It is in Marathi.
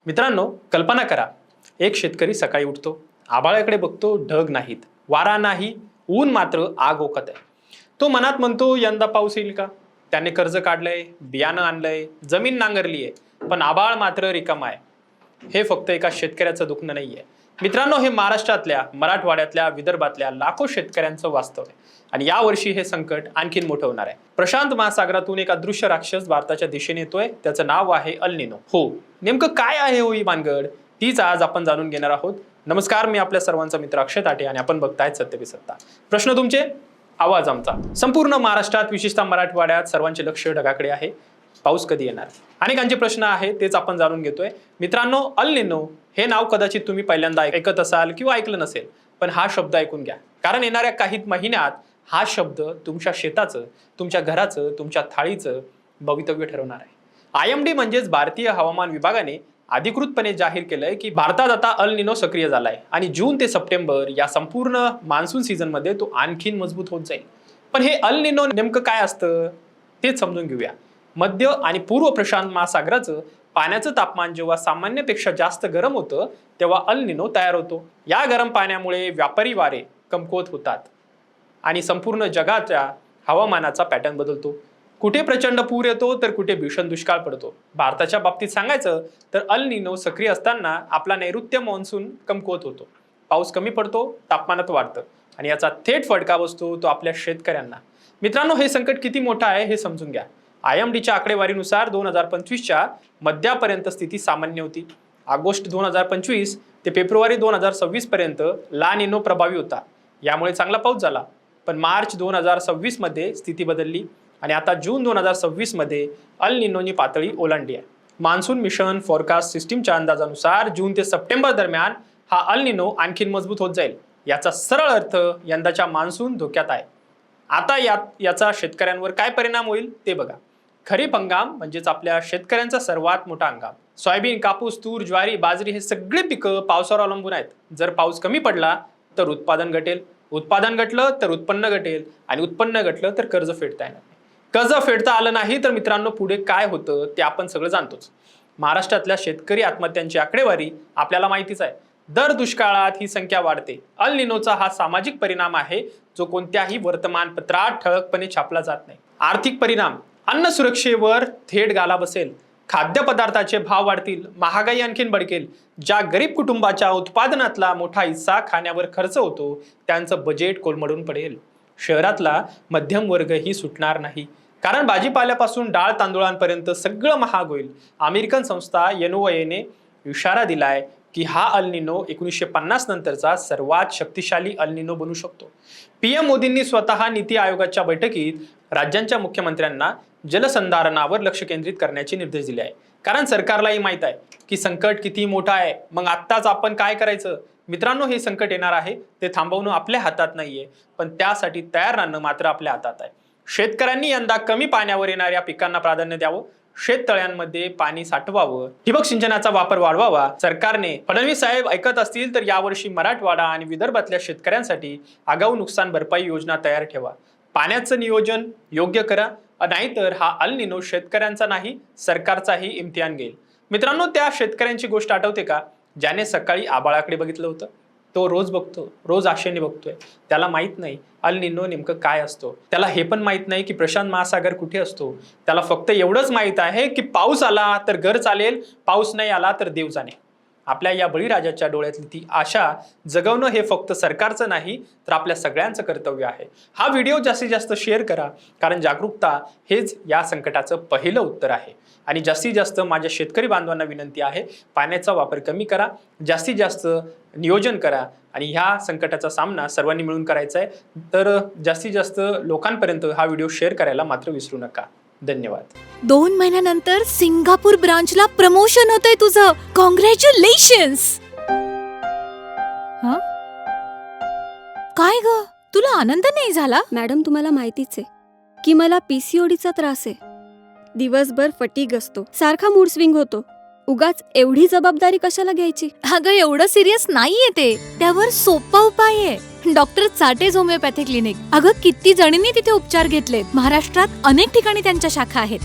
मित्रांनो, कल्पना करा, एक शेतकरी सकाळी उठतो, आभाळाकडे बघतो, ढग नाहीत, वारा नाही, ऊन मात्र आग ओकत आहे. तो मनात म्हणतो, यंदा पाऊस येईल का? त्याने कर्ज काढलंय, बियाणं आणलंय, जमीन नांगरली आहे, पण आभाळ मात्र रिकाम आहे. हे फक्त एका शेतकऱ्याचं दुखणं नाहीये मित्रांनो, हे महाराष्ट्रातल्या, मराठवाड्यातल्या, विदर्भातल्या लाखो शेतकऱ्यांचं वास्तव आहे. आणि यावर्षी हे संकट आणखीन मोठं होणार आहे. प्रशांत महासागरातून एक अदृश्य राक्षस भारताच्या दिशेने येतोय. त्याचं नाव आहे अल निनो. हो, नेमकं काय आहे हो ही भानगड? तीच आज आपण जाणून घेणार आहोत. नमस्कार, मी आपल्या सर्वांचा मित्र अक्षय ताटे आणि आपण बघतायत सत्य पे सत्ता. प्रश्न तुमचे, आवाज आमचा. संपूर्ण महाराष्ट्रात, विशेषतः मराठवाड्यात सर्वांचे लक्ष ढगाकडे आहे. पाऊस कधी येणार? अनेकांचे प्रश्न आहेत, तेच आपण जाणून घेतोय. मित्रांनो, अल निनो हे नाव कदाचित तुम्ही पहिल्यांदा ऐकत असाल किंवा ऐकलं नसेल, पण हा शब्द ऐकून घ्या, कारण येणाऱ्या काही महिन्यात हा शब्द तुमच्या शेताचं, तुमच्या घराचं, तुमच्या थाळीचं भवितव्य ठरवणार आहे. IMD म्हणजेच भारतीय हवामान विभागाने अधिकृतपणे जाहीर केलंय की भारतात आता अल निनो सक्रिय झालाय आणि जून ते सप्टेंबर या संपूर्ण मान्सून सीझन मध्ये तो आणखीन मजबूत होत जाईल. पण हे अल निनो नेमकं काय असतं तेच समजून घेऊया. मध्य आणि पूर्व प्रशांत महासागराचं पाण्याचं तापमान जेव्हा सामान्यपेक्षा जास्त गरम होतं तेव्हा अल निनो तयार होतो. या गरम पाण्यामुळे व्यापारी वारे कमकुवत होतात आणि संपूर्ण जगाच्या हवामानाचा पॅटर्न बदलतो. कुठे प्रचंड पूर येतो तर कुठे भीषण दुष्काळ पडतो. भारताच्या बाबतीत सांगायचं तर अल निनो सक्रिय असताना आपला नैऋत्य मान्सून कमकुवत होतो, पाऊस कमी पडतो, तापमानात वाढतं आणि याचा थेट फटका बसतो तो आपल्या शेतकऱ्यांना. मित्रांनो, हे संकट किती मोठं आहे हे समजून घ्या. IMDच्या आकडेवारीनुसार 2025च्या मध्यापर्यंत स्थिती सामान्य होती. ऑगस्ट 2025 ते फेब्रुवारी 2026 पर्यंत ला निनो प्रभावी होता. यामुळे चांगला पाऊस झाला. पण मार्च 2026 मध्ये स्थिती बदलली आणि आता जून 2026 मध्ये अल निनोनी पातळी ओलांडली आहे. मान्सून मिशन फॉरकास्ट सिस्टीमच्या अंदाजानुसार जून ते सप्टेंबर दरम्यान हा अल निनो आणखीन मजबूत होत जाईल. याचा सरळ अर्थ यंदाच्या मान्सून धोक्यात आहे. आता याचा शेतकऱ्यांवर काय परिणाम होईल ते बघा. खरीप हंगाम म्हणजेच आपल्या शेतकऱ्यांचा सर्वात मोठा हंगाम. सोयाबीन, कापूस, तूर, ज्वारी, बाजरी हे सगळे पिकं पावसावर अवलंबून आहेत. जर पाऊस कमी पडला तर उत्पादन घटेल, उत्पादन घटलं तर उत्पन्न घटेल आणि उत्पन्न घटलं तर कर्ज फेडता येणार नाही. कर्ज फेडता आलं नाही तर मित्रांनो पुढे काय होतं ते आपण सगळं जाणतोच. महाराष्ट्रातल्या शेतकरी आत्महत्यांची आकडेवारी आपल्याला माहितीच आहे. दर दुष्काळात ही संख्या वाढते. अल निनोचा हा सामाजिक परिणाम आहे जो कोणत्याही वर्तमानपत्रात ठळकपणे छापला जात नाही. आर्थिक परिणाम, अन्न सुरक्षेवर थेट गाला बसेल, खाद्यपदार्थाचे भाव वाढतील, महागाई आणखीन भडकेल. ज्या गरीब कुटुंबाच्या उत्पादनातला मोठा हिस्सा खाण्यावर खर्च होतो त्यांचं बजेट कोलमडून पडेल. शहरातला मध्यम वर्गही सुटणार नाही, कारण भाजीपाल्यापासून डाळ तांदूळांपर्यंत सगळं महाग होईल. अमेरिकन संस्था NOAA ने इशारा दिलाय की हा अल निनो 1950 नंतरचा सर्वात शक्तिशाली अल निनो बनू शकतो. PM मोदींनी स्वतः नीती आयोगाच्या बैठकीत राज्यांच्या मुख्यमंत्र्यांना जलसंधारणावर लक्ष केंद्रित करण्याचे निर्देश दिले आहे. कारण सरकारलाही माहित आहे की संकट किती मोठं आहे. मग आत्ताच आपण काय करायचं? मित्रांनो, हे संकट येणार आहे, ते थांबवणं आपल्या हातात नाहीये, पण त्यासाठी तयार राहणं मात्र आपल्या हातात आहे. शेतकऱ्यांनी यंदा कमी पाण्यावर येणाऱ्या पिकांना प्राधान्य द्यावं, शेततळ्यांमध्ये पाणी साठवावं, ठिबक सिंचनाचा वापर वाढवावा. सरकारने, फडणवीस साहेब ऐकत असतील तर यावर्षी मराठवाडा आणि विदर्भातल्या शेतकऱ्यांसाठी आगाऊ नुकसान भरपाई योजना तयार ठेवा. पाण्याचं नियोजन योग्य करा, नाहीतर हा अल निनो शेतकऱ्यांचा नाही सरकारचाही इम्तिहान घेईल. मित्रांनो, त्या शेतकऱ्यांची गोष्ट आठवते का ज्याने सकाळी आभाळाकडे बघितलं होतं? तो रोज बघतो, रोज आशेने बघतोय. त्याला माहित नाही अल निनो नेमकं काय असतो. त्याला हे पण माहित नाही की प्रशांत महासागर कुठे असतो. त्याला फक्त एवढंच माहित आहे की पाऊस आला तर घर चालेल, पाऊस नाही आला तर देव जाणे. आपल्या या बळीराजाच्या डोळ्यातली ती आशा जगवणं हे फक्त सरकारचं नाही तर आपल्या सगळ्यांचं कर्तव्य आहे. हा व्हिडिओ जास्तीत जास्त शेअर करा, कारण जागरूकता हेच या संकटाचं पहिलं उत्तर आहे. आणि जास्तीत जास्त माझ्या शेतकरी बांधवांना विनंती आहे, पाण्याचा वापर कमी करा, जास्तीत जास्त नियोजन करा आणि ह्या संकटाचा सामना सर्वांनी मिळून करायचा आहे. तर जास्तीत जास्त लोकांपर्यंत हा व्हिडिओ शेअर करायला मात्र विसरू नका. धन्यवाद. 2 महिन्यानंतर सिंगापूर ब्रांचला प्रमोशन होतंय तुझं. कॉंग्रॅच्युलेशन्स. काय ग, तुला आनंद नाही झाला? मॅडम, तुम्हाला माहितीच आहे की मला PCODचा त्रास आहे. दिवसभर फटीग असतो, सारखा मूड स्विंग होतो. उगाच एवढी जबाबदारी कशाला घ्यायची? अगं, एवढं सिरियस नाहीये ते. त्यावर सोपा उपाय आहे. डॉक्टर चाटेज होमिओपॅथी क्लिनिक. अगं, किती जणींनी तिथे उपचार घेतलेत. महाराष्ट्रात अनेक ठिकाणी त्यांच्या शाखा आहेत.